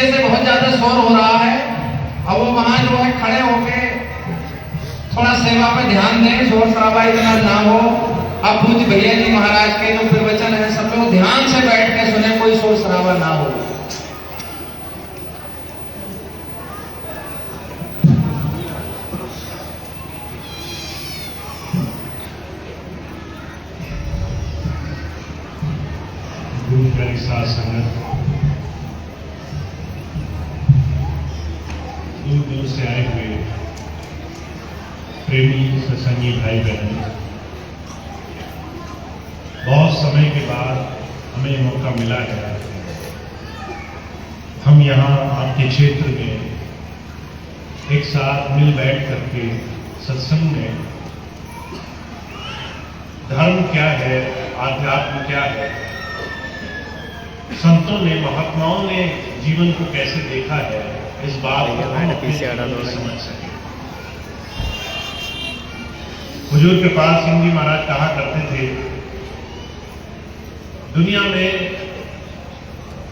पीछे से बहुत ज्यादा शोर हो रहा है, अब वो वहां जो है खड़े होके थोड़ा सेवा पे ध्यान दें, शोर शराबा इतना ना हो। अब पूज्य भैया जी महाराज के जो प्रवचन है सब लोग ध्यान से बैठ के सुने, कोई शोर शराबा ना हो। संगत दूर दूर से आए हुए प्रेमी सत्संगी भाई बहन, बहुत समय के बाद हमें मौका मिला है। हम यहाँ आपके क्षेत्र में एक साथ मिल बैठ करके सत्संग में धर्म क्या है, आध्यात्म क्या है, संतों ने, महात्माओं ने जीवन को कैसे देखा है, इस बात को हम समझ सके। हुजूर कृपाल सिंह जी महाराज कहा करते थे, दुनिया में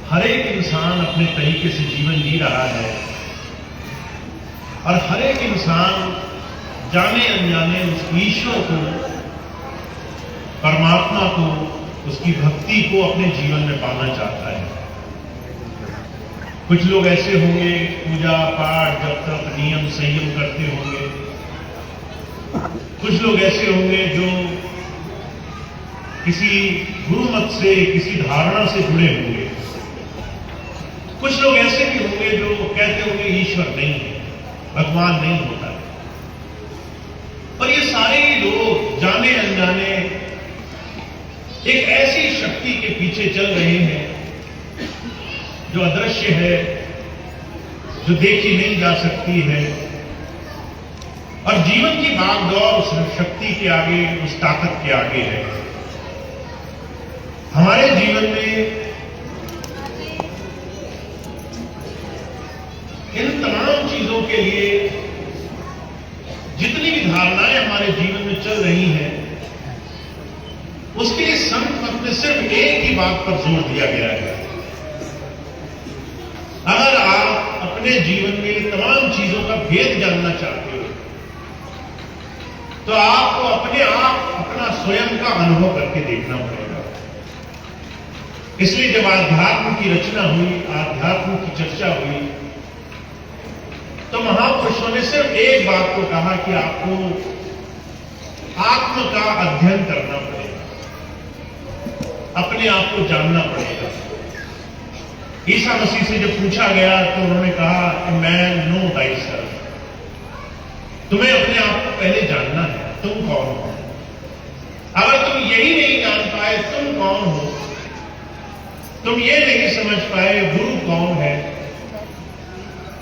हर एक इंसान अपने तरीके से जीवन जी रहा है और हर एक इंसान जाने अनजाने उस ईश्वर को, परमात्मा को, उसकी भक्ति को अपने जीवन में पाना चाहता है। कुछ लोग ऐसे होंगे पूजा पाठ जब तक नियम संयम करते होंगे, कुछ लोग ऐसे होंगे जो किसी गुरु मत से, किसी धारणा से जुड़े होंगे, कुछ लोग ऐसे भी होंगे जो कहते होंगे ईश्वर नहीं है, भगवान नहीं होता है। और ये सारे लोग जाने अनजाने एक ऐसी शक्ति के पीछे चल रहे हैं जो अदृश्य है, जो देखी नहीं जा सकती है, और जीवन की भागदौड़ उस शक्ति के आगे, उस ताकत के आगे है। हमारे जीवन में इन तमाम चीजों के लिए जितनी भी धारणाएं हमारे जीवन में चल रही हैं, उसके लिए संत मत में सिर्फ एक ही बात पर जोर दिया गया है। अगर आप अपने जीवन में तमाम चीजों का भेद जानना चाहते हो तो आपको अपने आप अपना स्वयं का अनुभव करके देखना पड़ेगा। इसलिए जब आध्यात्म की रचना हुई, आध्यात्म की चर्चा हुई, तो महापुरुषों ने सिर्फ एक बात को कहा कि आपको आत्म का अध्ययन करना पड़ेगा, अपने आप को जानना पड़ेगा। ईसा मसीह से जब पूछा गया तो उन्होंने कहा कि मैन नो थायसेल्फ, तुम्हें अपने आप को पहले जानना है, तुम कौन हो। अगर तुम यही नहीं जान पाए तुम कौन हो, तुम ये नहीं समझ पाए गुरु कौन है,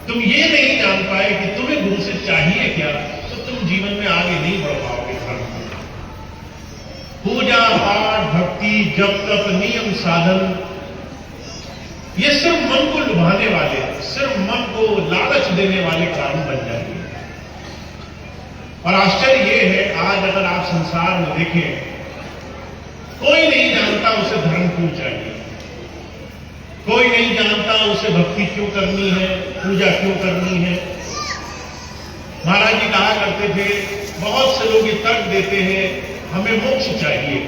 तुम ये नहीं जान पाए कि तुम्हें गुरु से चाहिए क्या, तो तुम जीवन में आगे नहीं बढ़ पाओगे। पूजा पाठ भक्ति जप तप नियम साधन, ये सिर्फ मन को लुभाने वाले, सिर्फ मन को लालच देने वाले कारण बन जाएंगे। और आश्चर्य ये है, आज अगर आप संसार में देखें, कोई नहीं जानता उसे धर्म क्यों चाहिए, कोई नहीं जानता उसे भक्ति क्यों करनी है, पूजा क्यों करनी है। महाराज जी कहा करते थे, बहुत से लोग ये तर्क देते हैं हमें मोक्ष चाहिए,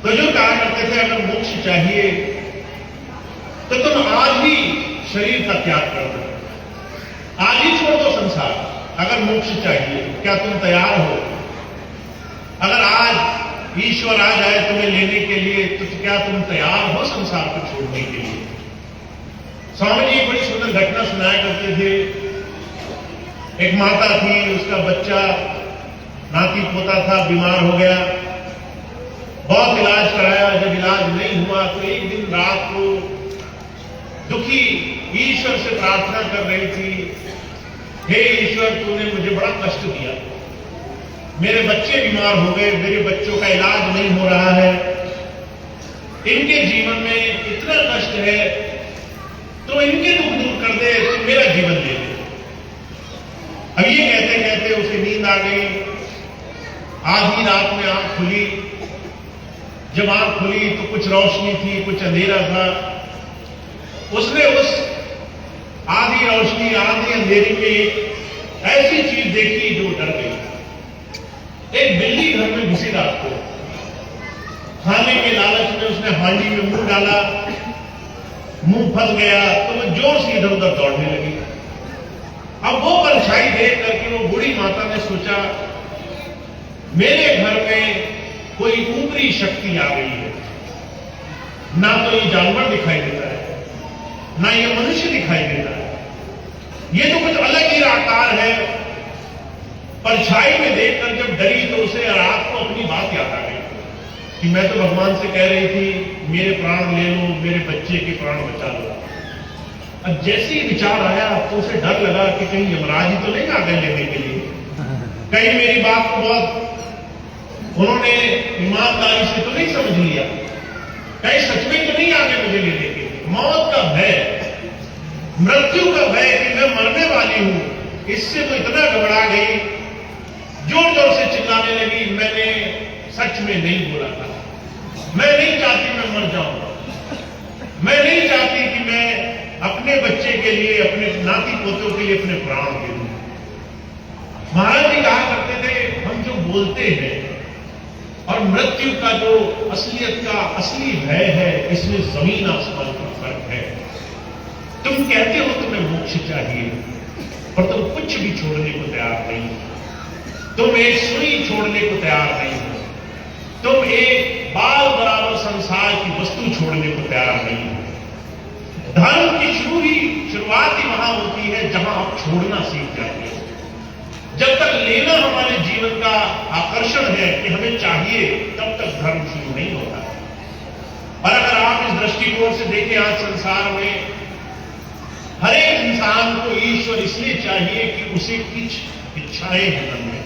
तो जो कहा करते थे अगर मोक्ष चाहिए तो तुम आज ही शरीर का त्याग कर दो, आज ही छोड़ दो संसार। अगर मोक्ष चाहिए, क्या तुम तैयार हो? अगर आज ईश्वर आ जाए तुम्हें लेने के लिए, तो क्या तुम तैयार हो संसार को छोड़ने के लिए? स्वामी जी बड़ी सुंदर घटना सुनाया करते थे। एक माता थी, उसका बच्चा नाती पोता था, बीमार हो गया, बहुत इलाज कराया, जब इलाज नहीं हुआ तो एक दिन रात को दुखी ईश्वर से प्रार्थना कर रही थी, हे ईश्वर तूने मुझे बड़ा कष्ट दिया, मेरे बच्चे बीमार हो गए, मेरे बच्चों का इलाज नहीं हो रहा है, इनके जीवन में इतना कष्ट है, तो इनके दुख दूर कर दे, तो मेरा जीवन ले ले। अब ये कहते कहते उसे नींद आ गई। आधी रात में आंख खुली, जब आंख खुली तो कुछ रोशनी थी, कुछ अंधेरा था। उसने उस आधी रोशनी आधी अंधेरी में एक ऐसी चीज देखी जो डर गई। एक बिल्ली घर में घुसी रात को, खाने के लालच में उसने हांडी में मुंह डाला, मुंह फंस गया तो वो जोर से इधर उधर दौड़ने लगी। अब वो परछाई देख करके वो बूढ़ी माता ने सोचा मेरे घर में कोई ऊपरी शक्ति आ गई है, ना तो ये जानवर दिखाई देता है ना ये मनुष्य दिखाई देता है, ये तो कुछ अलग ही आकार है। परछाई में देखकर जब डरी तो उसे रात को अपनी बात याद आ गई कि मैं तो भगवान से कह रही थी मेरे प्राण ले लो, मेरे बच्चे के प्राण बचा लो। अब जैसे ही विचार आया तो उसे डर लगा कि कहीं यमराज ही तो नहीं आ गए लेने के लिए, कहीं मेरी बात को बहुत उन्होंने ईमानदारी से तो नहीं समझ लिया, कहीं सच में तो नहीं आ गए मुझे लेने के लिए। मौत का भय, मृत्यु का भय कि मैं मरने वाली हूं, इससे तो इतना घबरा गई, जोर जोर से चिल्लाने लगी मैंने सच में नहीं बोला था, मैं नहीं चाहती मैं मर जाऊं, मैं नहीं चाहती कि मैं अपने बच्चे के लिए, अपने नाती पोतों के लिए अपने प्राण दे दूं। महाराज जी कहा करते थे हम जो बोलते हैं और मृत्यु का जो असलियत का असली भय है, इसमें जमीन आसमान का फर्क है। तुम कहते हो तुम्हें मोक्ष चाहिए पर तुम कुछ भी छोड़ने को तैयार नहीं हो, तुम एक सुई छोड़ने को तैयार नहीं हो, तुम एक बाल बराबर संसार की वस्तु छोड़ने को तैयार नहीं हो। धर्म की शुरुआत ही वहां होती है जहां आप छोड़ना सीख जाते हो। जब तक लेना हमारे जीवन का आकर्षण है कि हमें चाहिए, तब तक धर्म शुरू नहीं होता। और अगर आप इस दृष्टिकोण से देखें आज संसार में हर एक इंसान को ईश्वर इसलिए चाहिए कि उसे कुछ इच्छाएं हैं मन में।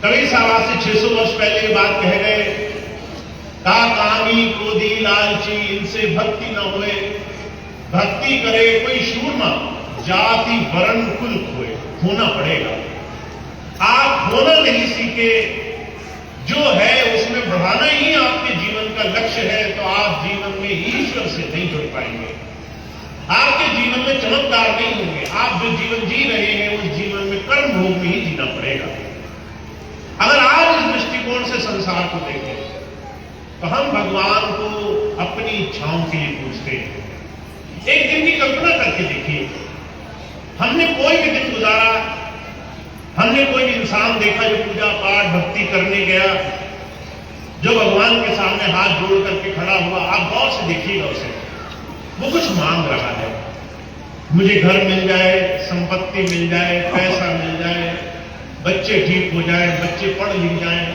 कबीर साहब आज से 600 वर्ष पहले ये बात कह गए, कामी क्रोधी लालची इनसे भक्ति न होए, भक्ति करे कोई शूरमा, जाति वर्ण कुल खोए। होना पड़ेगा, आप होना नहीं सीखे, जो है उसमें बढ़ाना ही आपके जीवन का लक्ष्य है, तो आप जीवन में ईश्वर से नहीं जुड़ पाएंगे, आपके जीवन में चमत्कार नहीं होंगे। आप जो जीवन जी रहे हैं उस जीवन में कर्म भोग में ही जीना पड़ेगा। अगर आज इस दृष्टिकोण से संसार को देखें तो हम भगवान को अपनी इच्छाओं के लिए पूछते हैं। एक दिन की कल्पना करके देखिए, हमने कोई भी दिन गुजारा, हमने कोई भी इंसान देखा जो पूजा पाठ भक्ति करने गया, जो भगवान के सामने हाथ जोड़ करके खड़ा हुआ, आप गौर से देखिएगा उसे, वो कुछ मांग रहा है, मुझे घर मिल जाए, संपत्ति मिल जाए, पैसा मिल जाए, बच्चे ठीक हो जाए, बच्चे पढ़ लिख जाए।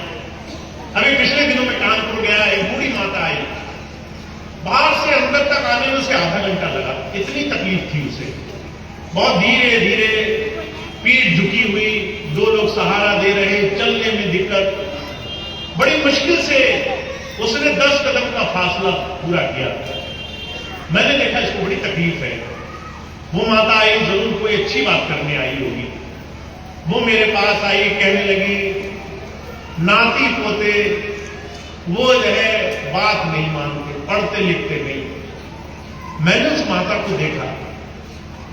अभी पिछले दिनों में कानपुर गया, एक बूढ़ी माता आई, बाहर से अंदर तक आने में उसे आधा घंटा लगा, इतनी तकलीफ थी उसे। बहुत धीरे धीरे पीठ झुकी हुई, 2 लोग सहारा दे रहे, चलने में दिक्कत, बड़ी मुश्किल से उसने 10 कदम का फासला पूरा किया। मैंने देखा इसको बड़ी तकलीफ है। वो माता आई, जरूर कोई अच्छी बात करने आई होगी। वो मेरे पास आई, कहने लगी नाती पोते वो जो है बात नहीं मानते, पढ़ते लिखते नहीं। मैंने उस माता को देखा,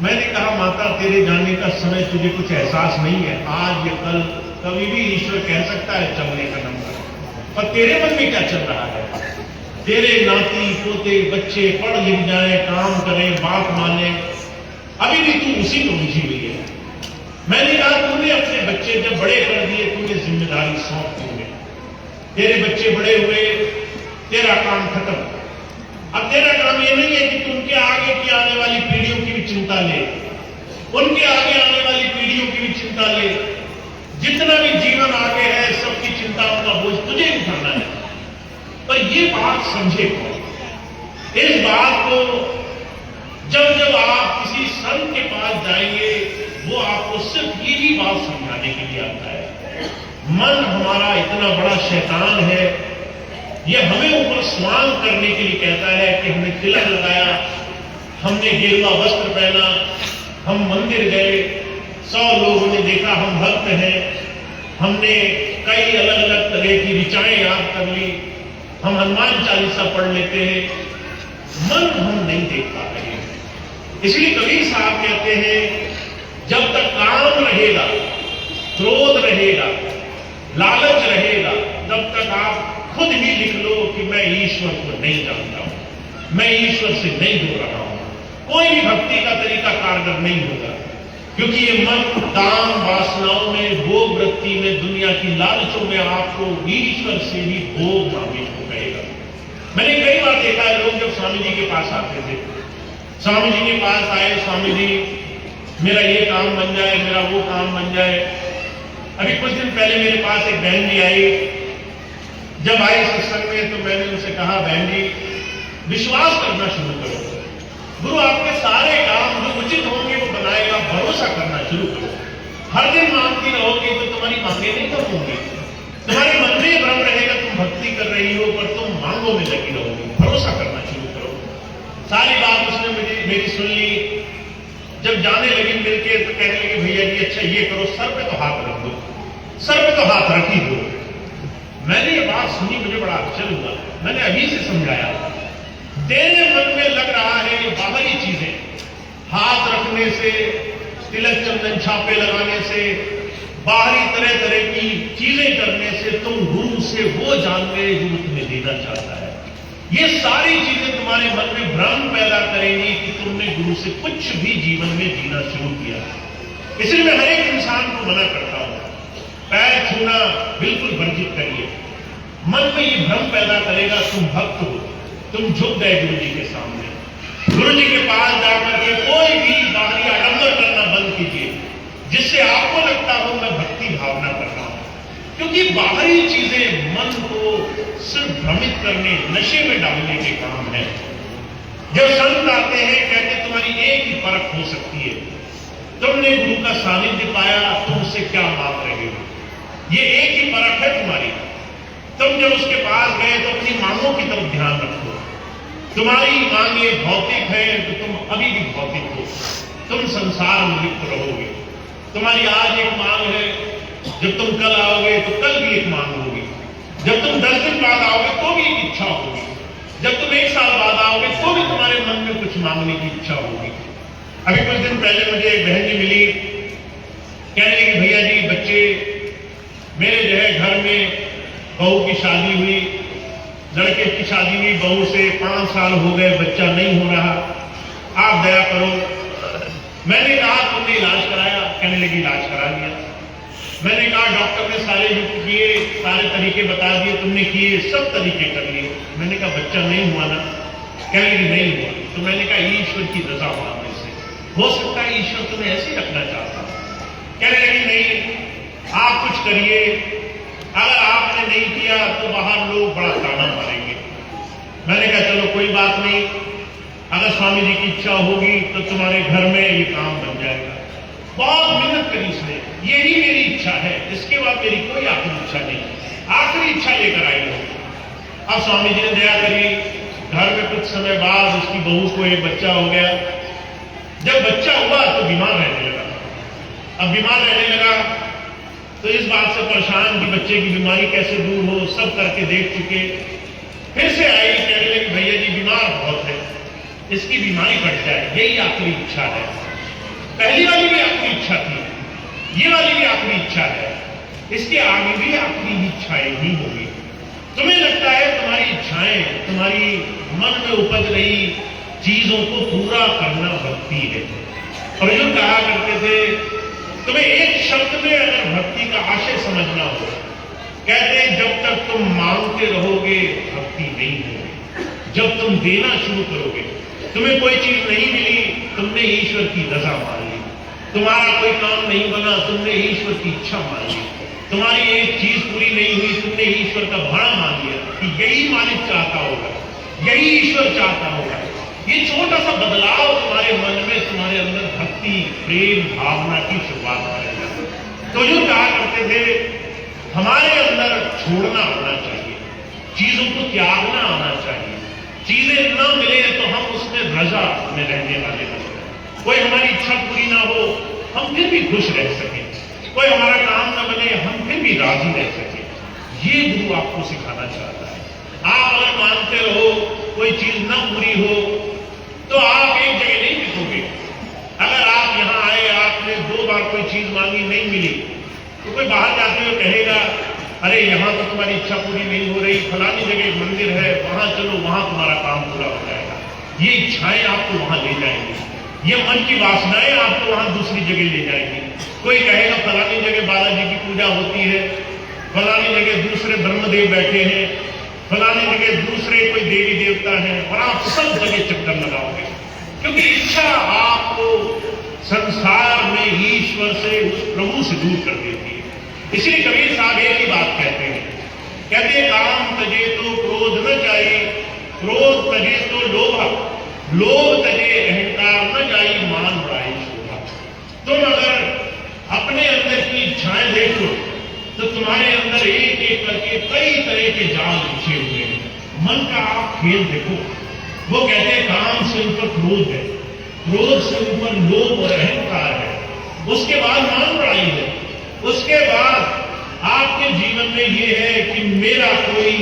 मैंने कहा माता तेरे जाने का समय तुझे कुछ एहसास नहीं है, आज या कल कभी भी ईश्वर कह सकता है चलने का नंबर, पर तेरे मन में क्या चल रहा है? तेरे नाती पोते बच्चे पढ़ लिख जाए, काम करें, बात माने, अभी भी तू उसी में उलझी हुई है। मैंने कहा तूने अपने बच्चे जब बड़े कर दिए, तूने जिम्मेदारी सौंप दी, तेरे बच्चे बड़े हुए, तेरा काम खत्म। अब तेरा काम ये नहीं है कि तू उनके आगे की आने वाली पीढ़ियों की भी चिंता ले, उनके आगे आने वाली पीढ़ियों की भी चिंता ले, जितना भी जीवन आगे है सबकी चिंताओं का बोझ तुझे उठाना है। पर ये बात समझे कौन? इस बात को जब जब आप किसी संत के पास जाएंगे, वो आपको सिर्फ यही बात समझाने के लिए आता है। मन हमारा इतना बड़ा शैतान है, यह हमें ऊपर स्वांग करने के लिए कहता है कि हमने तिलक लगाया, हमने गेरुआ वस्त्र पहना, हम मंदिर गए, 100 लोगों ने देखा हम भक्त हैं, हमने कई अलग अलग तरह की ऋचाएं याद कर ली, हम हनुमान चालीसा पढ़ लेते हैं। मन हम नहीं देख पा रहे। इसलिए कबीर साहब कहते हैं, जब तक काम रहेगा, क्रोध रहेगा, लालच रहेगा, तब तक आप खुद ही लिख लो कि मैं ईश्वर को नहीं जानता हूं, मैं ईश्वर से नहीं जुड़ रहा हूं। कोई भी भक्ति का तरीका कारगर नहीं होगा, क्योंकि ये मन काम वासनाओं में, भोग वृत्ति में, दुनिया की लालचों में आपको ईश्वर से भी भोग मांगने को कहेगा। मैंने कई बार देखा है, लोग जब स्वामी जी के पास आते थे, स्वामी जी के पास आए, स्वामी जी मेरा ये काम बन जाए, मेरा वो काम बन जाए। अभी कुछ दिन पहले मेरे पास एक बहन जी आई। जब आई सत्संग में तो मैंने उनसे कहा, बहन जी विश्वास करना शुरू करो, गुरु आपके सारे काम जो उचित होंगे वो बनाएगा, भरोसा करना शुरू करो। हर दिन मांगती रहोगे तो तुम्हारी मांगे नहीं कम होंगी, तुम्हारे मन में भ्रम रहेगा तुम भक्ति कर रही हो, पर तुम मांगों में लगी रहोगी। भरोसा करना शुरू करो। सारी बात उसने मेरी सुन ली। जब जाने लगी मिलके तो कहने लगी, भैया जी अच्छा ये करो, सर पे तो हाथ रख दो, सर पे तो हाथ रख ही दो। मैंने ये बात सुनी, मुझे बड़ा आश्चर्य हुआ। मैंने अभी से समझाया, तेरे मन में लग रहा है ये बाहरी चीजें, हाथ रखने से, तिलक चंदन छापे लगाने से, बाहरी तरह तरह की चीजें करने से तुम गुरु से वो जानने जो तुम्हें देना चाहता है। ये सारी चीजें तुम्हारे मन में भ्रम पैदा करेंगी कि तुमने गुरु से कुछ भी जीवन में जीना शुरू किया। इसलिए मैं हर एक इंसान को मना करता हूं, पैर छूना बिल्कुल वर्जित करिए। मन में ये भ्रम पैदा करेगा तुम भक्त हो, तुम झुक गए गुरु जी के सामने। गुरु जी के पास जाकर के कोई भी बाहरी आडंबर करना बंद कीजिए, जिससे आपको लगता हो मैं भक्ति भावना कर रहा हूं। क्योंकि बाहरी चीजें मन को सिर्फ भ्रमित करने, नशे में डालने के काम है। जब संत आते हैं, कहते तुम्हारी एक ही परख हो सकती है, तुमने गुरु का सानिध्य पाया, तुम उससे क्या मांग रहे हो, ये एक ही परख है तुम्हारी। तुम जब उसके पास गए तो अपनी मांगों की तरफ ध्यान रखो। तुम्हारी मांग ये भौतिक है तो तुम अभी भी भौतिक हो, तुम संसार में लिप्त रहोगे। तुम्हारी आज एक मांग है, जब तुम कल आओगे तो कल भी एक मांग होगी, जब तुम 10 दिन बाद आओगे तो भी एक इच्छा होगी, जब तुम 1 साल बाद आओगे तो भी तुम्हारे मन में कुछ मांगने की इच्छा होगी। अभी कुछ दिन पहले मुझे एक बहन जी मिली, कहने लगी भैया जी बच्चे, मेरे जो है घर में बहू की शादी हुई, लड़के की शादी हुई, बहू से 5 साल हो गए, बच्चा नहीं हो रहा, आप दया करो। मैंने कहा तुमने इलाज कराया? कहने लगी इलाज करा दिया। मैंने कहा डॉक्टर ने सारे युक्त किए, सारे तरीके बता दिए, तुमने किए, सब तरीके कर लिए। मैंने कहा बच्चा नहीं हुआ ना? कहने लगी नहीं हुआ। तो मैंने कहा ईश्वर की रजा मांगने से हो सकता है ईश्वर तुम्हें ऐसे रखना चाहता। कहने लगी नहीं, आप कुछ करिए, अगर आपने नहीं किया तो बाहर लोग बड़ा ताना मारेंगे। मैंने कहा चलो कोई बात नहीं, अगर स्वामी जी की इच्छा होगी तो तुम्हारे घर में ये काम बन जाएगा। बहुत मेहनत करी इसने, यही मेरी इच्छा है, इसके बाद मेरी कोई आखिरी इच्छा नहीं, आखिरी इच्छा लेकर आई हो। अब स्वामी जी ने दया करी, घर में कुछ समय बाद उसकी बहू को एक बच्चा हो गया। जब बच्चा हुआ तो बीमार रहने लगा। अब बीमार रहने लगा तो इस बात से परेशान कि बच्चे की बीमारी कैसे दूर हो, सब करके देख चुके। फिर से आई, कहने लगी भैया जी बीमार बहुत है, इसकी बीमारी बढ़ जाए, यही आखिरी इच्छा है। पहली वाली भी आखिरी इच्छा थी, ये वाली भी आखिरी इच्छा है, इसके आगे भी आखिरी इच्छाएं ही होगी। तुम्हें लगता है तुम्हारी इच्छाएं, तुम्हारी मन में उपज रही चीजों को पूरा करना भक्ति है। और जो कहा करते थे, तुम्हें एक शब्द में अगर भक्ति का आशय समझना हो, कहते हैं जब तक तुम मांगते रहोगे भक्ति नहीं होगी। जब तुम देना शुरू करोगे, तुम्हें कोई चीज नहीं मिली, तुमने ईश्वर की रजा मान ली। तुम्हारा कोई काम नहीं बना, तुमने ईश्वर की इच्छा मान ली। तुम्हारी एक चीज पूरी नहीं हुई, तुमने ईश्वर का भाड़ा मान लिया कि यही मालिक चाहता होगा, यही ईश्वर चाहता होगा। ये छोटा सा बदलाव तुम्हारे मन में, तुम्हारे अंदर भक्ति, प्रेम, भावना की शुरुआत करेगा। तो जो कहा करते थे, हमारे अंदर छोड़ना आना चाहिए, चीजों को त्यागना आना चाहिए। चीजें न मिले तो हम उसमें रजा में रहने वाले बने। कोई हमारी इच्छा पूरी ना हो, हम फिर भी खुश रह सके। कोई हमारा काम न बने, हम फिर भी राजी रह सके। ये गुरु आपको सिखाना चाहता है। आप अगर मानते रहो, कोई चीज न पूरी हो, तो आप एक जगह नहीं टिकोगे। बार कोई चीज मांगी नहीं मिली तो कोई बाहर जाते हुए कहेगा, अरे यहाँ तो तुम्हारी इच्छा पूरी नहीं हो रही, फलानी जगह एक मंदिर है, वहां चलो, वहां तुम्हारा काम पूरा हो जाएगा। ये इच्छाएं आपको वहां ले जाएंगी, ये मन की वासनाएं आपको वहां दूसरी जगह ले जाएंगी। कोई कहेगा फलानी जगह बालाजी की पूजा होती है, फलानी जगह दूसरे ब्रह्मदेव बैठे हैं, फलानी जगह दूसरे कोई देवी देवता है, और आप सब जगह चक्कर लगाओगे, क्योंकि इच्छा आपको संसार में ईश्वर से, उस प्रभु से दूर कर देती है। इसलिए कबीर साहब एक ही बात कहते हैं, कहते हैं काम तजे तो क्रोध न जाए, क्रोध तजे तो लोभ, लोभ तजे अहंकार न जाए, मान बढ़ाई शोभा। तुम अगर अपने अंदर की इच्छाएं देखो तो तुम्हारे अंदर एक एक करके कई तरह के जाल बिछे हुए हैं। मन का आप खेल देखो, वो कहते हैं काम से ऊपर क्रोध है, क्रोध से ऊपर लोभ और अहंकार है, उसके बाद मान बढ़ाई है, उसके बाद आपके जीवन में यह है कि मेरा कोई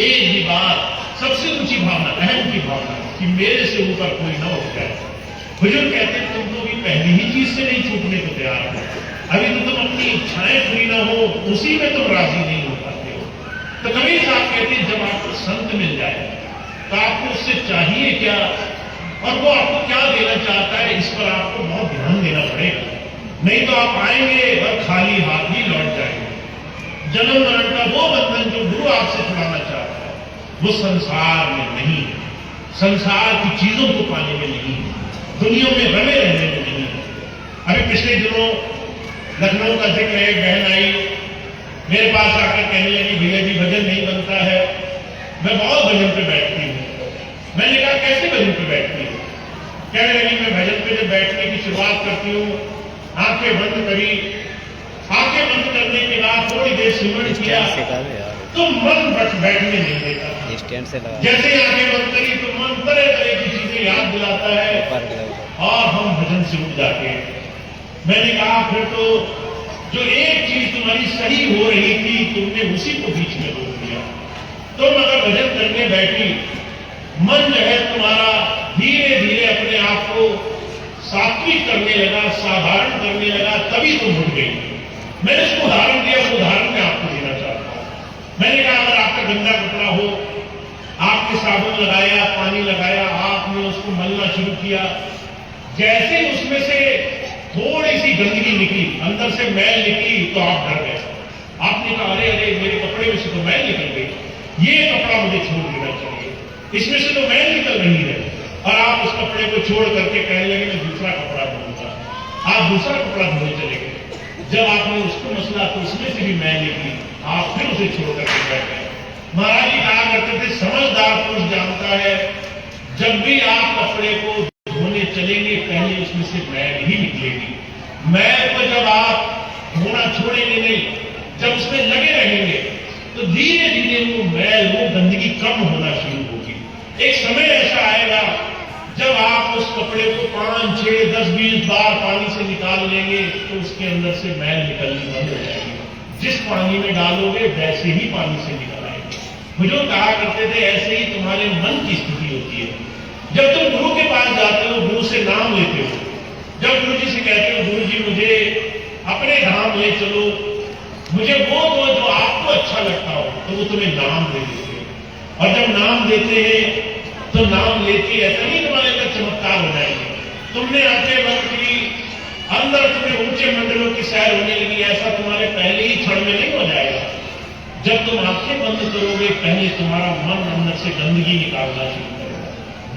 एक ही बात, सबसे ऊंची भावना अहम की भावना कि मेरे से ऊपर कोई ना उठ जाए। हुजूर कहते हैं तुम तो भी पहली ही चीज से नहीं छूटने को तैयार हो, अभी तो तुम अपनी इच्छाएं पूरी ना हो उसी में तुम राजी नहीं हो पाते हो। तो कबीर साहब कहते हैं जब आपको संत मिल जाए तो आपको उससे चाहिए क्या और वो आपको क्या देना चाहता है, इस पर आपको बहुत ध्यान देना पड़ेगा, नहीं तो आप आएंगे और खाली हाथ ही लौट जाएंगे। जन्म मरण का वो बंधन जो गुरु आपसे छुड़ाना चाहता है वो संसार में नहीं है, संसार की चीजों को पाने में नहीं है, दुनिया में रमे रहने में नहीं है। अभी पिछले दिनों लखनऊ का जिक्र एक बहन आई, मेरे पास आकर कहने लगी भैया जी भजन नहीं बनता है, मैं बहुत भजन पे बैठती हूँ। मैंने कहा कैसे भजन पे बैठती हूँ? कहने लगी मैं भजन पे जब बैठने की शुरुआत करती हूँ, आंखें बंद करी, आंखें बंद करने के बाद थोड़ी देर सिमरन किया तो मन बैठने नहीं देता। जैसे आंखें बंद करी तो मन तरह तरह की चीजें याद दिलाता है और हम भजन से उठ जाते हैं। मैंने कहा फिर तो जो एक चीज तुम्हारी सही हो रही थी तुमने उसी को बीच में रोक दिया। तुम अगर भजन करने बैठी, मन जो है तुम्हारा धीरे धीरे अपने आप को सात्विक करने लगा, साधारण करने लगा, तभी तुम उठ गई। मैंने उसको उदाहरण दिया, वो उदाहरण मैं आपको देना चाहता हूं। मैंने कहा अगर आपका गंदा कपड़ा हो, आपने साबुन लगाया, पानी लगाया, आपने उसको मलना शुरू किया, जैसे उसमें से थोड़ी सी गंदगी निकली, अंदर से मैल निकली तो आप डर गए। आपने कहा अरे अरे मेरे कपड़े में से तो मैल निकल गई, ये कपड़ा मुझे छोड़ देना चाहिए, इसमें से तो मैल निकल रही है। और आप उस कपड़े को छोड़ करके कहने लगे मैं दूसरा कपड़ा धोऊंगा। आप दूसरा कपड़ा धोने चले गए, जब आपने उसको मसला तो उसमें से भी मैल निकली, आप फिर उसे छोड़ करके बैठ गए। महाराज जी कहा करते थे समझदार पुरुष जानता है जब भी आप कपड़े को धोने चलेंगे पहले उसमें से मैल ही निकलेगी। मैल को जब आप धोना छोड़ेंगे नहीं, जब उसमें लगे रहेंगे तो धीरे धीरे वो मैल, वो गंदगी कम होना शुरू होगी। एक समय ऐसा आएगा जब आप उस कपड़े को 5, 6, 10, 20 बार पानी से निकाल लेंगे तो उसके अंदर से मैल निकलनी बंद हो जाएगी। जिस पानी में डालोगे वैसे ही पानी से निकल आएंगे। मुझे कहा करते थे ऐसे ही तुम्हारे मन की स्थिति होती है। जब तुम गुरु के पास जाते हो, गुरु से नाम लेते हो, जब गुरु जी से कहते हो गुरु जी मुझे अपने धाम ले चलो, मुझे वो दो जो आपको अच्छा लगता हो, तो वो तुम्हें नाम दे देते हैं। और जब नाम देते हैं तो नाम लेके ऐसा नहीं तुम्हारे अंदर चमत्कार हो जाएंगे। तुमने आंखें बंद की, अंदर तुम्हें ऊंचे मंडलों की सैर होने लगी, ऐसा तुम्हारे पहले ही क्षण में नहीं हो जाएगा। जब तुम आंखें बंद करोगे पहले तुम्हारा मन अंदर से गंदगी निकालना शुरू करेगा।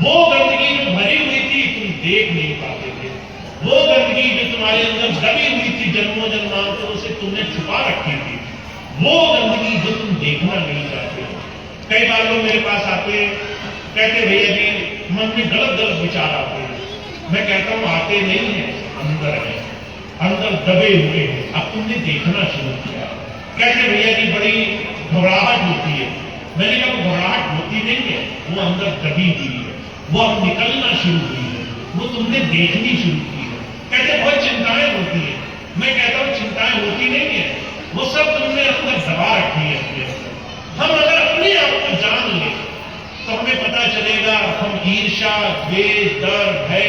वो गंदगी जो भरी हुई थी तुम देख नहीं पाते थे, वो गंदगी जो तुम्हारे अंदर दबी हुई थी जन्मों जन्मांतरों से तुमने छुपा रखी थी, वो गंदगी जो तुम देखना नहीं चाहते। कई बार लोग मेरे पास आते कहते भैया जी मन में गलत गलत विचार आते हैं। मैं कहता हूं आते नहीं है, अंदर है, अंदर दबे हुए हैं, अब तुमने देखना शुरू किया। कहते भैया जी बड़ी घबराहट होती है। मैंने कहा वो घबराहट होती नहीं है, वो अंदर दबी हुई है, वो अब निकलना शुरू हुई है, वो तुमने देखनी शुरू की है। कहते बहुत चिंताएं होती है। मैं कहता हूं चिंताएं होती नहीं है, वो सब तुमने अंदर दबा रखी है अपने अंदर। हम अगर अपने आप को जान लें तो हमें पता चलेगा हम ईर्ष्या, द्वेष, डर, भय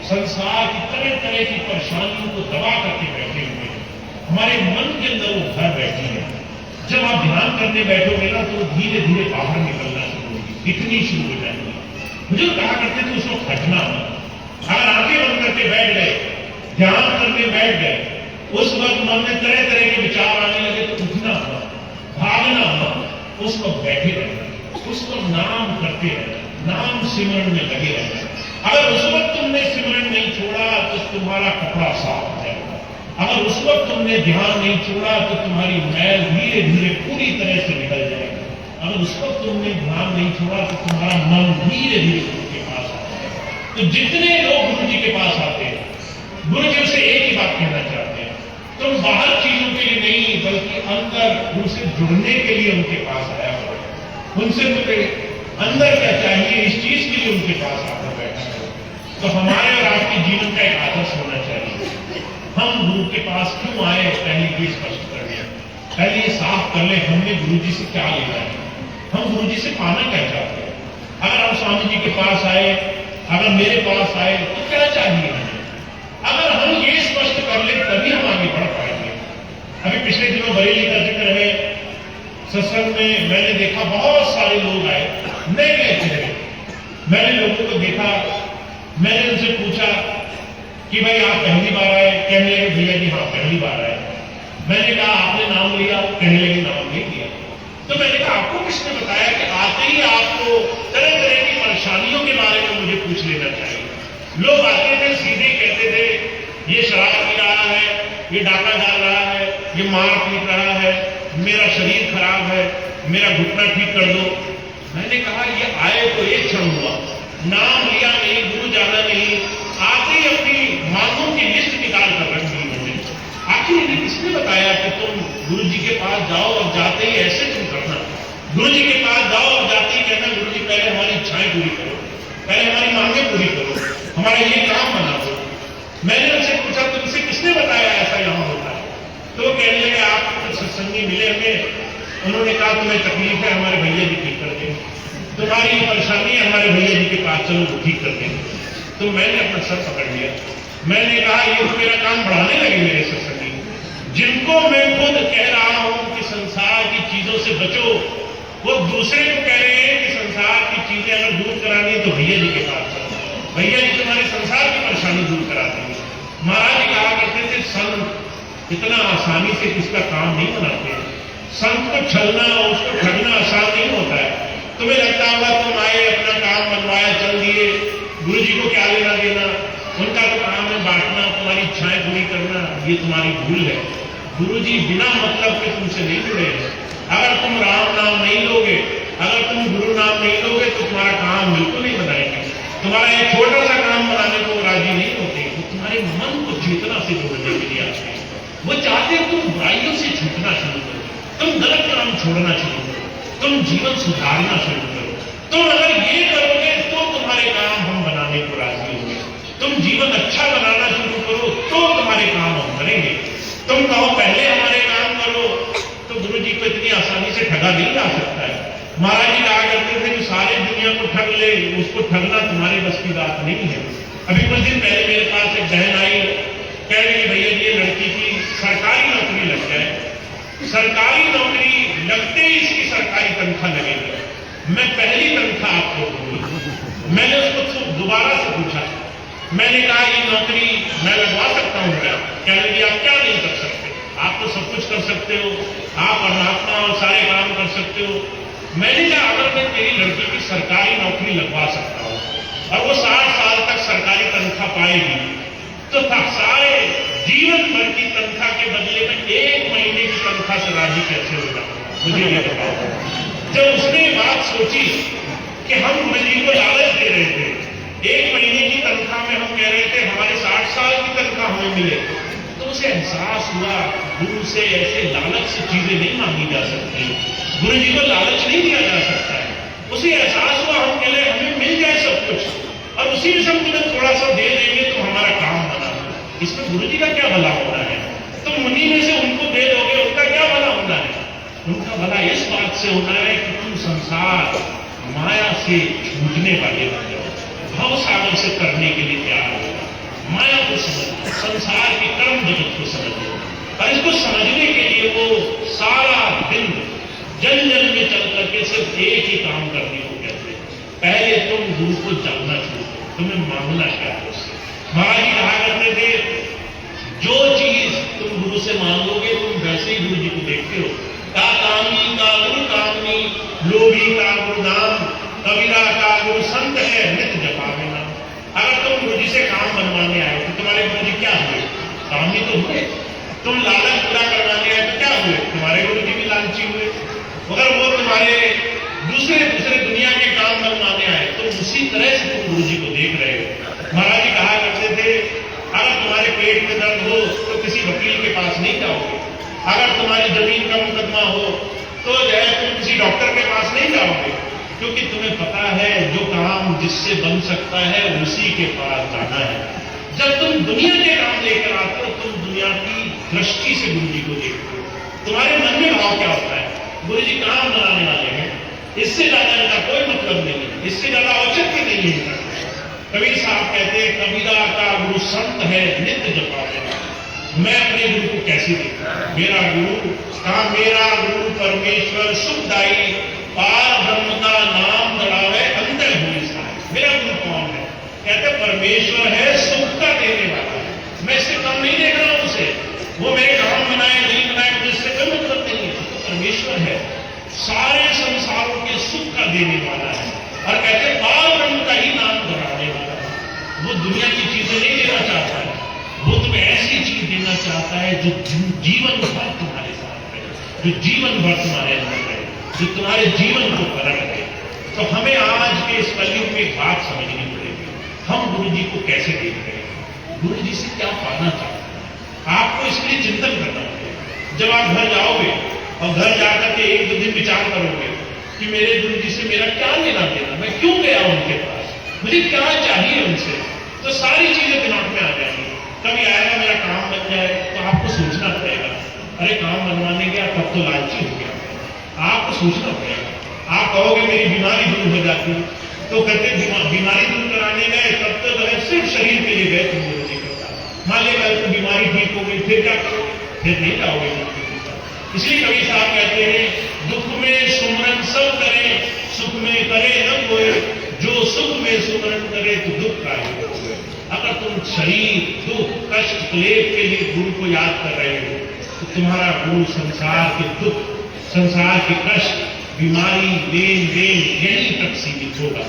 संसार की तरह तरह की परेशानियों को दबा करके बैठे हुए हैं। हमारे मन के अंदर वो घर बैठी है। जब आप ध्यान करने बैठोगे ना तो धीरे धीरे बाहर निकलना शुरू होगी, दिखनी शुरू हो जाएगी। मुझे कहा करते थे उसको हटना मत। अगर आंखें बंद करके बैठ गए, ध्यान करने बैठ गए, उस वक्त मन में तरह तरह के विचार आने लगे तो उठना मत, भागना मत, उस वक्त बैठे रहना, उसको नाम करते रहना, नाम सिमरण में लगे रहना। अगर उस वक्त तुमने सिमरण नहीं छोड़ा तो तुम्हारा कपड़ा साफ हो जाएगा। अगर उस वक्त तुमने ध्यान नहीं छोड़ा तो तुम्हारी मैल धीरे धीरे पूरी तरह से निकल जाएगी। अगर उस वक्त तुमने ध्यान नहीं छोड़ा तो तुम्हारा मन धीरे धीरे गुरु के पास आ जाएगा। तो जितने लोग गुरु जी के पास आते हैं, गुरु जी से एक ही बात कहना चाहते हैं, तुम बाहर चीजों के लिए नहीं बल्कि अंदर उनसे जुड़ने के लिए उनके पास आया हो। उनसे तुम्हें अंदर क्या चाहिए इस चीज के लिए उनके पास आकर बैठा है। तो हमारे और आपके जीवन का एक आदर्श होना चाहिए। हम गुरु के पास क्यों आए, पहले ये स्पष्ट कर दिया। पहले ये साफ कर ले हमने गुरु जी से क्या लेना है, हम गुरु जी से पाना क्या चाहते हैं। अगर हम स्वामी जी के पास आए, अगर मेरे पास आए तो क्या चाहिए हमें। अगर हम ये स्पष्ट कर ले तभी हम आगे बढ़ पाएंगे। अभी पिछले दिनों बरेली का जिक्र है, सत्संग में मैंने देखा बहुत सारे लोग आए, नए नए चेहरे। मैंने लोगों को देखा, मैंने उनसे पूछा कि भाई आप पहली बार आए, कहने लगे भैया जी हाँ पहली बार आए। मैंने कहा आपने नाम लिया, कहने लगे नाम नहीं लिया। तो मैंने कहा आपको किसने बताया कि आते ही आपको तरह तरह की परेशानियों के बारे में मुझे पूछ लेना चाहिए। लोग आते थे सीधे कहते थे ये शराब पी रहा है, ये डाका डाल रहा है, ये मार पीट रहा है, मेरा शरीर खराब है, मेरा घुटना ठीक कर दो। मैंने कहा ये आए तो एक क्षण हुआ, नाम लिया नहीं, गुरु जाना नहीं, आते ही अपनी मांगों की लिस्ट निकाल कर रख दी उन्होंने। आखिर इन्हें किसने बताया कि तुम गुरु जी के पास जाओ और जाते ही ऐसे तुम करना। गुरु जी के पास जाओ और जाते ही कहना गुरु जी पहले हमारी इच्छाएं पूरी करो, पहले हमारी मांगे पूरी करो, हमारा ये काम बना दो। मैंने उनसे पूछा तुमसे किसने बताया ऐसा यहां होता है। तो वो कहने लगे आप कुछ सत्संगी मिले हमें, उन्होंने कहा तुम्हें तकलीफ है हमारे भैया जी ठीक कर देंगे, तुम्हारी परेशानी है हमारे भैया जी के पास चलो वो ठीक कर देंगे। तो मैंने अपना सर पकड़ लिया, मैंने कहा ये तो मेरा काम बढ़ाने लगे मेरे सत्संगी, जिनको मैं खुद कह रहा हूं कि संसार की चीजों से बचो, वो दूसरे को कह रहे हैं कि संसार की चीजें अगर दूर करानी है तो भैया जी के पास चलो, भैया जी तुम्हारे संसार की परेशानी दूर करा देंगे। महाराज जी कहा करते थे संत इतना आसानी से किसका काम नहीं बनाते। संत को छलना उसको ठगना आसान नहीं होता है। तुम्हें लगता होगा तुम आए अपना काम बनवाया चल दिए, गुरु जी को क्या लेना देना, उनका तो काम है बांटना, तुम्हारी इच्छाएं पूरी करना, ये तुम्हारी भूल है। गुरु जी बिना मतलब के तुमसे नहीं जुड़े हैं। अगर तुम राम नाम नहीं लोगे, अगर तुम गुरु नाम नहीं लोगे तो तुम्हारा काम बिल्कुल नहीं बनाएंगे। तुम्हारा एक छोटा सा काम बनाने को राजी नहीं होते, वो तुम्हारे मन को चेतना से जोड़ने के लिए आते हैं। वो चाहते हैं तुम बुराइयों से छूटना शुरू करो, तुम गलत काम छोड़ना शुरू करो, तुम जीवन सुधारना शुरू करो। तुम अगर ये करोगे तो तुम्हारे काम हम बनाने को राजी होंगे। तुम जीवन अच्छा बनाना शुरू करो तो तुम्हारे काम हम करेंगे। तुम कहो पहले हमारे काम करो तो गुरु जी को इतनी आसानी से ठगा नहीं जा सकता है। महाराज जी कहा करते थे कि सारी दुनिया को ठग ले, उसको ठगना तुम्हारे बस की बात नहीं है। अभी कुछ दिन पहले मेरे पास एक बहन आई, कह रही भैया जी लड़की की सरकारी नौकरी लग जाए, सरकारी नौकरी लगते ही इसकी सरकारी तनख्वाह लगेगी, मैं पहली तनख्वाह आपको दूंगी। मैंने उसको दोबारा से पूछा, मैंने कहा ये नौकरी मैं लगवा सकता हूं क्या? कहने लगी आप क्या नहीं कर सकते, आप तो सब कुछ कर सकते हो, आप परमात्मा और सारे काम कर सकते हो। मैंने कहा अगर मैं तेरी लड़की की सरकारी नौकरी लगवा सकता हूं और वो 60 साल तक सरकारी तनख्वाह पाएगी तो सारे जीवन भर की तनख्वाह के बदले में 1 महीने की तनख्वाह से राजी कैसे हो जाऊंगा, मुझे ये बताओ। जब उसने बात सोची कि हम गुरु जी को लालच दे रहे थे, 1 महीने की तनख्वाह में हम कह रहे थे हमारे 60 साल की तनख्वाह हमें मिले, तो उसे एहसास हुआ गुरु से ऐसे लालच से चीजें नहीं मांगी जा सकती, गुरु जी को लालच नहीं दिया जा सकता है। उसे एहसास हुआ हम कह रहे हमें मिल जाए सब कुछ और उसी में से हम तुम्हें थोड़ा सा दे देंगे तो हमारा काम बना, इसमें गुरु जी का क्या भला होना है। तुम उन्हीं में से उनको दे दोगे, उनका क्या भला होना है। उनका भला इस बात से होना है कि तुम संसार माया से छूटने वाले बन जाओ, भव सागर से करने के लिए तैयार हो। माया को समझिए, संसार के कर्म जगत को समझिए। और इसको समझने के लिए वो सारा दिन जन जन में चल करके सिर्फ एक ही काम करने को कहते हैं, पहले तुम गुरु को जानना शुरू करो, तुम्हें मांगना क्या है उससे। महाराज जी कहा करते थे, जो चीज तुम गुरु से मांगोगे तुम वैसे ही गुरु जी को देखते हो। का कामी का गुरु कामी, लोभी का गुरु नाम, कबीरा का गुरु संत है, नित्य जपावे नाम। अगर तुम गुरु जी से काम बनवाने आए तो तुम्हारे गुरु जी क्या हुए? कामी तो हुए। तुम लालच पूरा करवाने आए तो क्या हुए? तुम्हारे गुरु जी भी लालची हुए। अगर वो तुम्हारे दूसरे दुनिया के काम बनवाने आए तो उसी तरह से तुम गुरु जी को देख रहे हो। महाराज जी कहा करते थे, अगर तुम्हारे पेट में दर्द हो तो किसी वकील के पास नहीं जाओगे। अगर तुम्हारी जमीन का मुकदमा हो तो जो है तुम किसी डॉक्टर के पास नहीं जाओगे, क्योंकि तुम्हें पता है जो काम जिससे बन सकता है उसी के पास जाना है। जब तुम दुनिया के काम लेकर आते हो तुम दुनिया की दृष्टि से गुरु जी को देखते हो। तुम्हारे मन में भाव क्या होता है? गुरु जी काम बनाने वाले हैं, इससे ज्यादा इनका कोई मतलब नहीं है, इससे ज्यादा औचित्य नहीं है इनका। कबीर साहब कहते हैं, कबीरा का गुरु संत है, नित्य जपावे नाम। मैं अपने गुरु को कैसे देखूं? मेरा गुरु कहा, मेरा गुरु परमेश्वर सुखदाई, पार ब्रह्म का नाम दड़ावे, अंतर हुई साय। मेरा गुरु कौन है? कहते परमेश्वर है, सुख का देने वाला है। मैं इससे कम नहीं देख रहा हूं उसे, वो मेरे काम बनाए नहीं बनाए मुझे इससे कोई मतलब नहीं है। तो परमेश्वर है, सारे संसारों के सुख का देने वाला है। और कहते पार ब्रह्म का ही नाम दड़ाने वाला है। वो दुनिया की चीजें नहीं देना चाहता है, वो तुम्हें ऐसी चीज देना चाहता है जो जीवन भर तुम्हारे साथ रहे, जो जीवन भर तुम्हारे अंदर रहे, जो तुम्हारे जीवन को परख दे। तो हमें आज के इस कलयुग में एक बात समझनी पड़ेगी, हम गुरु जी को कैसे देख रहे हैं, गुरु जी से क्या पाना चाहते हैं। आपको इसके लिए चिंतन करना पड़ेगा। जब आप घर जाओगे और घर जाकर के एक दो दिन विचार करोगे कि मेरे गुरु जी से मेरा क्या लेना देना, मैं क्यों गया उनके पास, मुझे क्या चाहिए उनसे, तो सारी चीजें दिमाग में आ जाएंगी। कभी आएगा मेरा काम बन जाए तो आपको सोचना पड़ेगा, अरे काम बनवाने गया तब तो लालची हो गया, आपको सोचना पड़ेगा। आप कहोगे मेरी बीमारी दूर हो जाती, तो कहते बीमारी दूर कराने गए तब तो जो है सिर्फ शरीर के लिए गए, तुम गुरु जी करता। मान लिया कल तो बीमारी ठीक हो गई, फिर क्या करोगे? फिर नहीं जाओगे। इसलिए कवि साहब कहते हैं, दुख में सुमरन सब करे, सुख में करे न कोई, जो सुख में सुमरन करे तो दुख का ही होए। अगर तुम शरीर दुख कष्ट क्लेश के लिए गुरु को याद कर रहे हो तो तुम्हारा गुरु संसार के दुख, संसार के कष्ट, बीमारी, लेन देन यहीं तक सीमित होगा।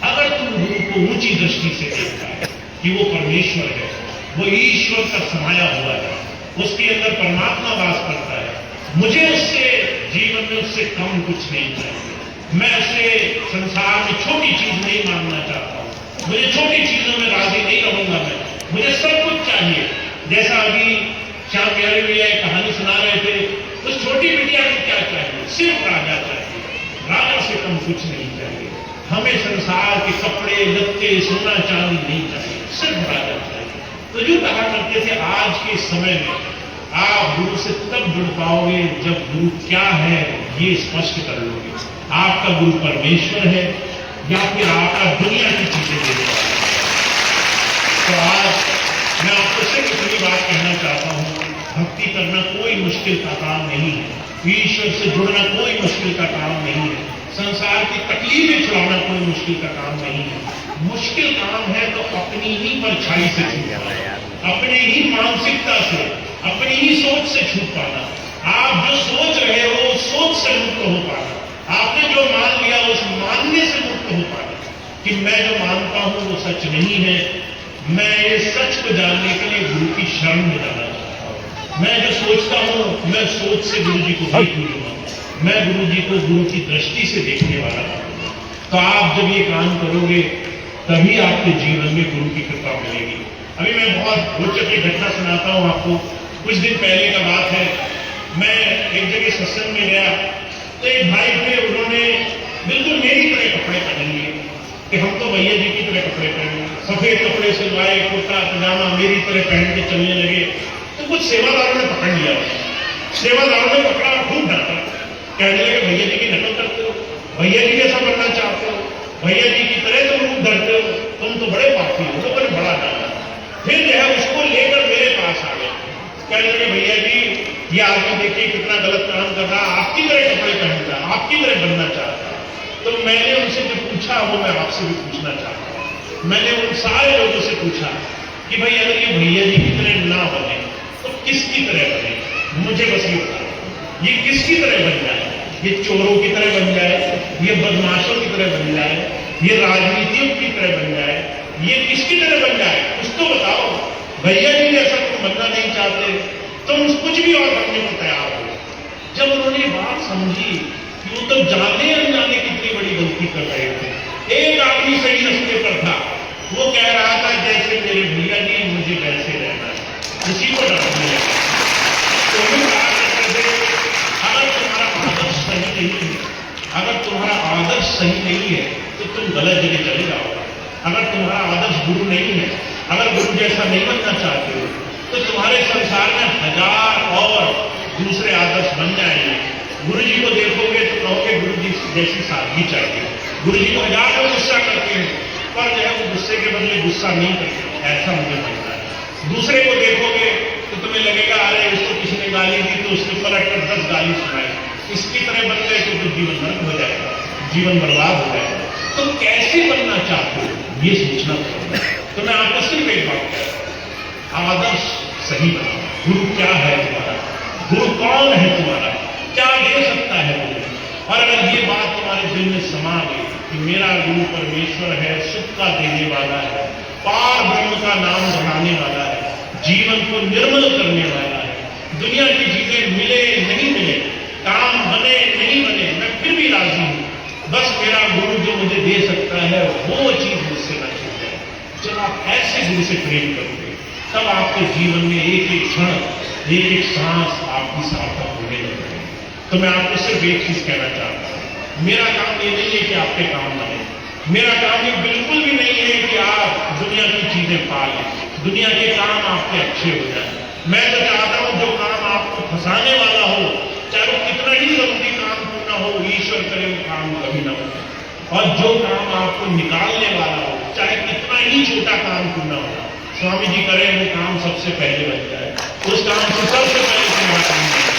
अगर तुम गुरु को ऊंची दृष्टि से देखता है कि वो परमेश्वर है, वो ईश्वर का समाया हुआ है, उसके अंदर परमात्मा वास करता है, मुझे उससे जीवन में उससे कम कुछ नहीं चाहिए, मैं उससे संसार में छोटी चीज नहीं मांगना चाहता हूं, मुझे छोटी चीजों में राजी नहीं रहूंगा, मैं मुझे सब कुछ चाहिए। जैसा अभी श्याम प्यारे भैया एक कहानी सुना रहे थे, उस छोटी बिटिया को क्या चाहिए? सिर्फ राजा चाहिए, राजा से कम कुछ नहीं चाहिए। हमें संसार के कपड़े लत्ते सोना चांदी नहीं चाहिए, सिर्फ राजा चाहिए। तो जो कहा करते थे, आज के समय में आप गुरु से तब जुड़ पाओगे जब गुरु क्या है ये स्पष्ट कर लोगे। आपका गुरु परमेश्वर है या फिर आपका दुनिया की चीजें देने वाला है। तो आज मैं आपको सिर्फ इतनी बात कहना चाहता हूं, भक्ति करना कोई मुश्किल का काम नहीं है, ईश्वर से जुड़ना कोई मुश्किल का काम नहीं है, संसार की तकलीफें छुड़ाना कोई मुश्किल का काम नहीं है। मुश्किल काम है तो अपनी ही परछाई से छूट पाना, अपनी ही मानसिकता से, अपनी ही सोच से छूट पाना। आप जो सोच रहे हो उस सोच से मुक्त हो पाना, आपने जो मान लिया उस मानने से मुक्त हो पाना कि मैं जो मानता हूं वो सच नहीं है। मैं ये सच को जानने के लिए गुरु की शरण में जाना चाहता हूं। मैं जो सोचता हूं मैं सोच से गुरु जी को देख लूंगा, मैं गुरु जी को गुरु की दृष्टि से देखने वाला हूं। तो आप जब ये काम करोगे तभी आपके जीवन में गुरु की कृपा मिलेगी। अभी मैं बहुत रोचक एक घटना सुनाता हूं आपको। कुछ दिन पहले का बात है, मैं एक जगह सत्संग में गया तो एक भाई थे, उन्होंने बिल्कुल मेरी तरह कपड़े पहन लिए कि हम तो भैया जी की तरह कपड़े पहने, सफेद कपड़े सिलवाए, कुर्ता पजामा मेरी तरह पहन के चलने लगे। तो कुछ सेवादारों ने पकड़ लिया, सेवादारों ने पकड़ा और खूब डांटा, कहने लगे भैया जी की नकल करते हो, भैया जी जैसा बनना चाहते हो, भैया जी की तरह तुम रूप धरते हो, तुम तो बड़े पापी हो। लोगों ने बड़ा डांटा। ये आदमी देखिए कितना गलत काम कर रहा है, आपकी तरह कपड़े पहन रहा है, आपकी तरह बनना चाहता है। तो मैंने उनसे जो पूछा वो मैं आपसे भी पूछना चाहता हूं। मैंने उन सारे लोगों से पूछा कि भाई अगर ये भैया जी की तरह ना बने तो किसकी तरह बने? मुझे बस ये बताओ, ये किसकी तरह बन जाए? ये चोरों की तरह बन जाए, ये बदमाशों की तरह बन जाए, ये राजनीतियों की तरह बन जाए, ये किसकी तरह बन जाए? कुछ तो बताओ। भैया जी जैसा तुम बनना नहीं चाहते, तुम कुछ भी और बनने को तैयार हो। जब उन्होंने बात समझी कि वो तो जाने अनजाने कितनी बड़ी गलती कर रहे थे। एक आदमी सही रास्ते पर था, वो कह रहा था जैसे मेरे भैया जी मुझे वैसे रहना है, उसी को डांटने लगा। तो अगर तुम्हारा आदर्श सही नहीं है, अगर तुम्हारा आदर्श सही नहीं है तो तुम गलत जगह चले जाओगे। अगर तुम्हारा आदर्श गुरु नहीं है, अगर गुरु जैसा नहीं बनना चाहते हो तो तुम्हारे संसार में 1000 और दूसरे आदर्श बन जाएंगे। गुरु जी को देखोगे तो कहोगे गुरु जी जैसी सादगी चाहिए। गुरु जी को 1000 लोग गुस्सा करते हैं, पर जो है वो गुस्से के बदले गुस्सा नहीं करते, ऐसा मुझे लगता है। दूसरे को देखोगे तो तुम्हें लगेगा अरे उसको किसी ने गाली दी तो उसने पलट कर 10 गाली सुनाई, इसकी तरह बन गए तो जीवन नरक हो जाएगा, जीवन बर्बाद हो जाएगा। तो कैसे बनना चाहते हो ये सोचना पड़ेगा। तो मैं आपको सिर्फ एक बात कह रहा हूं, आदर्श सही बनाओ। गुरु क्या है तुम्हारा? गुरु कौन है तुम्हारा? क्या दे सकता है तुम्हें? और अगर ये बात तुम्हारे दिल में समा गई कि मेरा गुरु परमेश्वर है, सुख का देने वाला है, पार ब्रह्म का नाम बढ़ाने वाला है, जीवन को निर्मल करने वाला है, दुनिया की चीजें मिले नहीं मिले, काम बने नहीं बने, मैं फिर भी राजी हूं, बस मेरा गुरु जो मुझे दे सकता है वो चीज मुझसे न छूट जाए। जब आप ऐसे गुरु से प्रेम करोगे तब आपके जीवन में एक एक क्षण, एक एक सांस आपकी सार्थक होने लगेगी। तो मैं आपको सिर्फ एक चीज कहना चाहता हूं, मेरा काम ये नहीं है कि आपके काम बने, मेरा काम ये बिल्कुल भी नहीं है कि आप दुनिया की चीजें पा लें, दुनिया के काम आपके अच्छे हो जाए। मैं तो चाहता हूं जो काम आपको फंसाने वाला हो, चाहे वो कितना ही जरूरी काम क्यों ना हो, ईश्वर करे वो काम कभी ना हो। और जो काम आपको निकालने वाला हो, चाहे कितना ही छोटा काम क्यों ना हो, स्वामी जी करे वो काम सबसे पहले बन जाए, उस काम से सबसे पहले तुम्हारा काम बन जाए।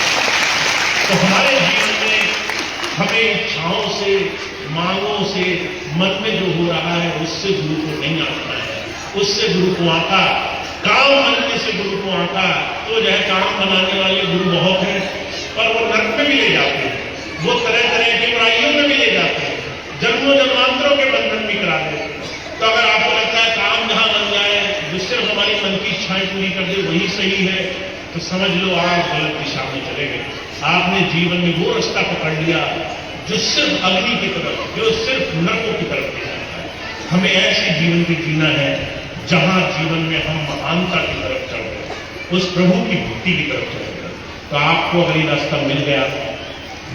तो हमारे जीवन में हमें इच्छाओं से, मांगों से, मन में जो हो रहा है उससे गुरु को नहीं आंकना है, उससे गुरु को आंका, काम बनने से गुरु को आंका तो जो है काम बनाने वाले गुरु बहुत हैं, पर वो नर्क में भी ले जाते हैं, वो तरह तरह की बुराइयों में भी ले जाते हैं, जन्मों जन्मांतरों के बंधन भी करा देते हैं। तो अगर आपको लगता है काम जहां बन जाए जिससे हमारी मन की इच्छाएं पूरी कर दे वही सही है, तो समझ लो आप गलत दिशा में चले गए। आपने जीवन में वो रास्ता पकड़ लिया जो सिर्फ अग्नि की तरफ, जो सिर्फ नरकों की तरफ ले जाता है। हमें ऐसे जीवन को जीना है जहां जीवन में हम महानता की तरफ चल रहे, उस प्रभु की भक्ति की तरफ चल रहे। तो आपको अगर ये रास्ता मिल गया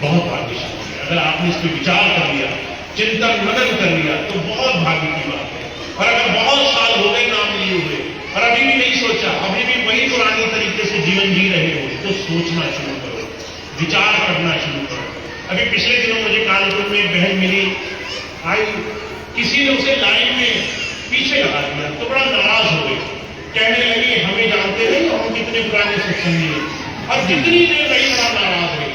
बहुत भाग्यशाली है। अगर आपने इस पर विचार कर लिया, चिंतन मनन कर लिया तो बहुत भाग्य की बात है। और अगर बहुत साल हो गए नाम लिए हुए और अभी भी नहीं सोचा, अभी भी वही पुरानी तरीके से जीवन जी रहे हो, तो सोचना शुरू करो, विचार करना शुरू करो। अभी पिछले दिनों मुझे कानपुर में एक बहन मिली, आई, किसी ने उसे लाइन में पीछे लगा दिया तो बड़ा नाराज हो गई, कहने लगी हमें जानते नहीं, हम कितने पुराने सत्संगी हैं। और जितनी देर रही बड़ा नाराज रही।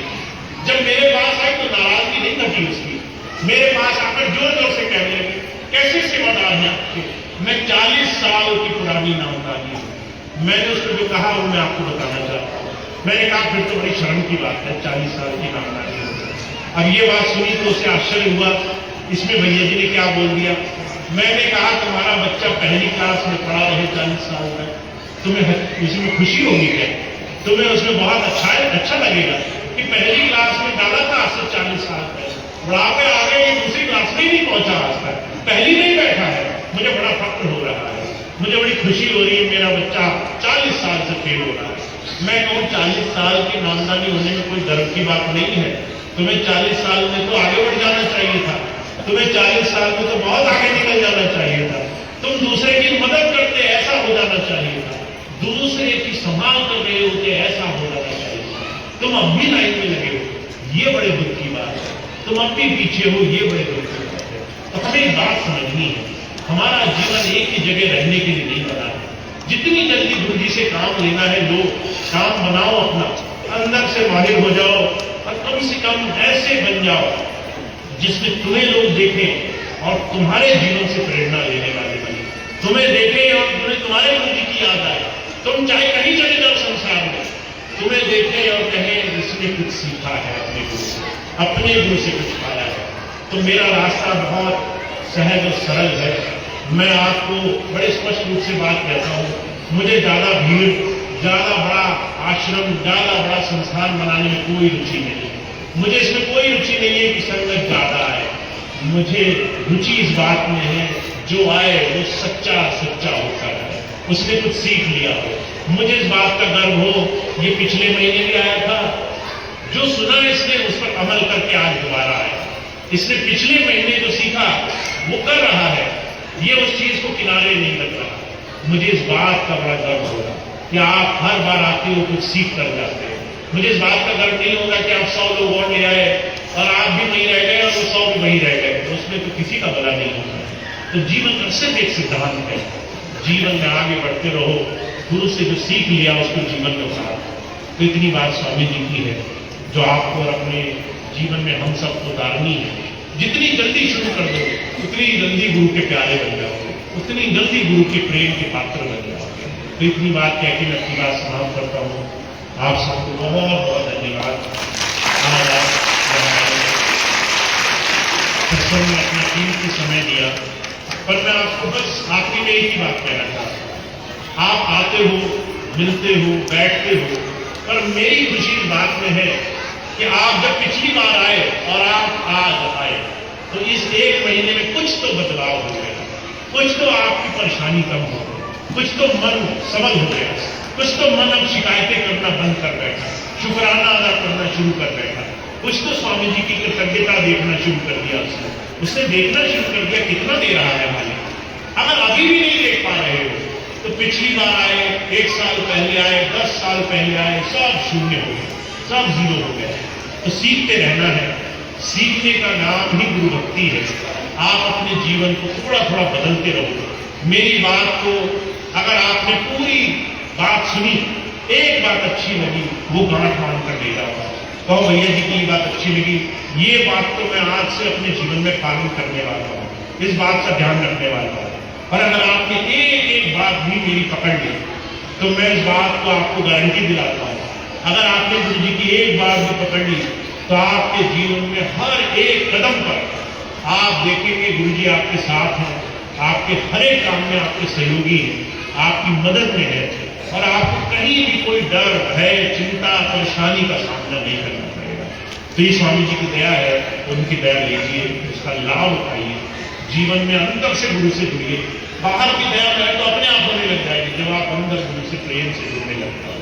जब मेरे पास आई तो नाराजगी नहीं घटी उसकी, मेरे पास आकर जोर जोर से कहने लगी कैसे सेवादार हैं आपके, मैं 40 साल की पुरानी नामदारी हूं। मैंने उसको जो कहा वो मैं आपको बताना चाहता हूं। मैंने कहा फिर तो बड़ी शर्म की बात है, 40 साल की नामदारी हो। अब ये बात सुनी तो उसे आश्चर्य हुआ, इसमें भैया जी ने क्या बोल दिया। मैंने कहा तुम्हारा बच्चा पहली क्लास में पढ़ा रहे 40 साल तक, तुम्हें इसमें खुशी होगी क्या? तुम्हें उसमें बहुत अच्छा लगेगा कि पहली क्लास में डाला था आज से 40 साल पहले, बुढ़ापे आ गए, दूसरी क्लास में नहीं पहुंचा आज तक, पहली नहीं बैठा है। मुझे बड़ा फक्र हो रहा है, मुझे बड़ी खुशी हो रही है, मेरा बच्चा 40 साल से फेल हो रहा है। मैं कहूँ 40 साल की नामदानी होने में कोई गर्व की बात नहीं है। तुम्हें 40 साल में तो आगे बढ़ जाना चाहिए था, तुम्हें 40 साल में तो बहुत आगे निकल जाना चाहिए था। तुम दूसरे की मदद करते ऐसा हो जाना चाहिए था, दूसरे की संभाल कर रहे होते ऐसा हो जाना चाहिए था। तुम अब भी लाइन में लगे हो, ये बड़े दुख की बात है। तुम अब भी पीछे हो, ये बड़े दुख की बात है। तो हमें एक बात समझनी है, हमारा जीवन एक ही जगह रहने के लिए नहीं बना है। जितनी जल्दी गुरु जी से काम लेना है लो, काम बनाओ अपना। अंदर से माहिर हो जाओ और कम से कम ऐसे बन जाओ जिसमें तुम्हें लोग देखें और तुम्हारे जीवन से प्रेरणा लेने वाले बने, तुम्हें देखें और तुम्हारे गुरु जी की याद आए। तुम चाहे कहीं चले जाओ संसार में, तुम्हें देखें और कहें इसने कुछ सीखा है अपने गुरु से, अपने गुरु से कुछ पाया है। तो मेरा रास्ता बहुत सहज और सरल है। मैं आपको बड़े स्पष्ट रूप से बात कहता हूं, मुझे ज्यादा भीड़, ज्यादा बड़ा आश्रम, ज्यादा बड़ा संस्थान बनाने में कोई रुचि नहीं है। मुझे इसमें कोई रुचि नहीं है कि संगत ज्यादा आए। मुझे रुचि इस बात में है जो आए वो सच्चा सच्चा होता है, उसने कुछ सीख लिया हो। मुझे इस बात का गर्व हो, ये पिछले महीने भी आया था, जो सुना इसने उस पर अमल करके आज दोबारा आया। इसने पिछले महीने जो सीखा वो कर रहा है, ये उस चीज को किनारे नहीं लग रहा। मुझे इस बात का बड़ा गर्व होगा कि आप हर बार आते हो कुछ सीख कर जाते हैं। मुझे इस बात का गर्व नहीं होगा कि आप 100 लोग और ले आए और आप भी वहीं रह गए और वो 100 भी वहीं रह गए, तो उसमें तो किसी का भला नहीं होगा। तो जीवन का सिर्फ एक सिद्धांत है, जीवन में आगे बढ़ते रहो, गुरु से जो सीख लिया उसको जीवन में उतारो। तो इतनी बात स्वामी जी की है जो आपको अपने जीवन में हम सबको उतारनी है। जितनी जल्दी शुरू कर दो उतनी जल्दी गुरु के प्यारे बन जाओगे, उतनी जल्दी गुरु के प्रेम के पात्र बन जाओगे। तो इतनी बात कह के मैं अपनी बात समाप्त करता हूँ। आप सबको बहुत बहुत धन्यवाद। आज आप सत्संग में अपना कीमती समय दिया, पर मैं आपको बस आखिरी में एक ही बात कहना चाहता हूँ। आप आते हो, मिलते हो, बैठते हो, पर मेरी खुशी इस बात में है कि आप जब पिछली बार आए और आप आज आए तो इस एक महीने में कुछ तो बदलाव हो गया, कुछ तो आपकी परेशानी कम हो गई, कुछ तो मन सबल हो गया, कुछ तो मन अब शिकायतें करना बंद कर बैठा, शुक्राना अदा करना शुरू कर बैठा, कुछ तो स्वामी जी की कृतज्ञता देखना शुरू कर दिया। उसने देखना शुरू कर दिया कितना दे रहा है मालिक। अगर अभी भी नहीं देख पा रहे हो तो पिछली बार आए, 1 साल पहले आए, 10 साल पहले आए, सब शून्य हो गए, सब जीरो हो गया। तो सीखते रहना है, सीखने का नाम ही गुरु भक्ति है। आप अपने जीवन को थोड़ा थोड़ा बदलते रहो। मेरी बात को अगर आपने पूरी बात सुनी, एक बात अच्छी लगी, वो गांठ मान कर ले जाओ, कहो भैया जी की ये बात अच्छी लगी, ये बात तो मैं आज से अपने जीवन में पालन करने वाला हूँ, इस बात का ध्यान रखने वाला हूँ। और अगर आपने एक एक बात भी मेरी पकड़ ली तो मैं इस बात को आपको गारंटी दिलाता हूँ, अगर आपने गुरु जी की एक बात भी पकड़ ली तो आपके जीवन में हर एक कदम पर आप देखेंगे गुरु जी आपके साथ हैं, आपके हर एक काम में आपके सहयोगी हैं, आपकी मदद में है, और आपको कहीं भी कोई डर, भय, चिंता, परेशानी का सामना नहीं करना पड़ेगा। तो ये स्वामी जी की दया है, उनकी दया लीजिए, उसका लाभ उठाइए, जीवन में अंदर से गुरु से जुड़िए। बाहर की दया है तो अपने आप होने लग जाएगी जब आप अंदर गुरु से प्रेम से जुड़ने लगता हो।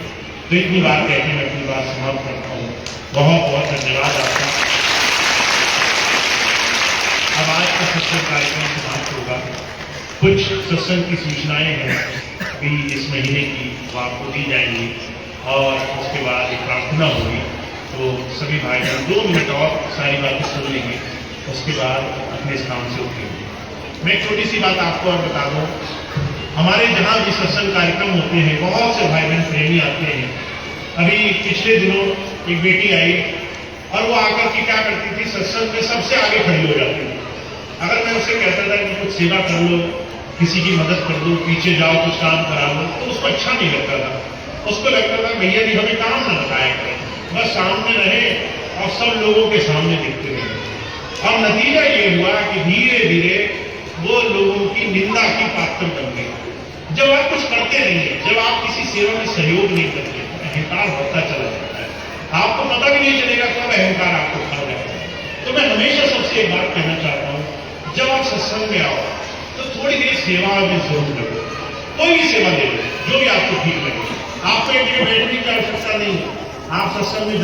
तो इतनी बात कहकर मैं अपनी बात समाप्त करता हूँ। बहुत बहुत धन्यवाद आपका। अब आज का सत्संग कार्यक्रम समाप्त होगा। कुछ सत्संग की सूचनाएं हैं भी इस महीने की, वो आपको दी जाएंगी, और उसके बाद एक प्रार्थना होगी। तो सभी भाई बहन 2 मिनट और सारी बातें सुन लेंगे, उसके बाद अपने स्थान से उठेंगे। मैं एक छोटी सी बात आपको और बता दूं, हमारे जहां भी सत्संग कार्यक्रम होते हैं बहुत से भाई बहन प्रेमी आते हैं। अभी पिछले दिनों एक बेटी आई और वो आकर के क्या करती थी, सत्संग में सबसे आगे खड़ी हो जाती थी। अगर मैं उसे कहता था कि कुछ सेवा कर लो, किसी की मदद कर दो, पीछे जाओ, कुछ काम करा लो, तो उसको अच्छा नहीं लगता था। उसको लगता था भैया जी हमें काम न बताया करें, बस सामने रहे और सब लोगों के सामने दिखते रहे। और नतीजा ये हुआ कि धीरे धीरे वो लोगों की निंदा की पात्र बन गए। जब आप कुछ करते नहीं है, जब आप किसी सेवा में सहयोग नहीं करते, अहंकार बढ़ता चला जाता है, आपको पता भी नहीं चलेगा कब अहंकार आपको खा जाता है। तो मैं हमेशा सबसे एक बात कहना चाहता हूँ, जब आप सत्संग में आओ तो थोड़ी देर सेवा में जरूर करो, कोई भी सेवा दे दो, जो भी आपको ठीक लगे। आपको एक जगह बैठने की आवश्यकता नहीं है, आप सत्संग में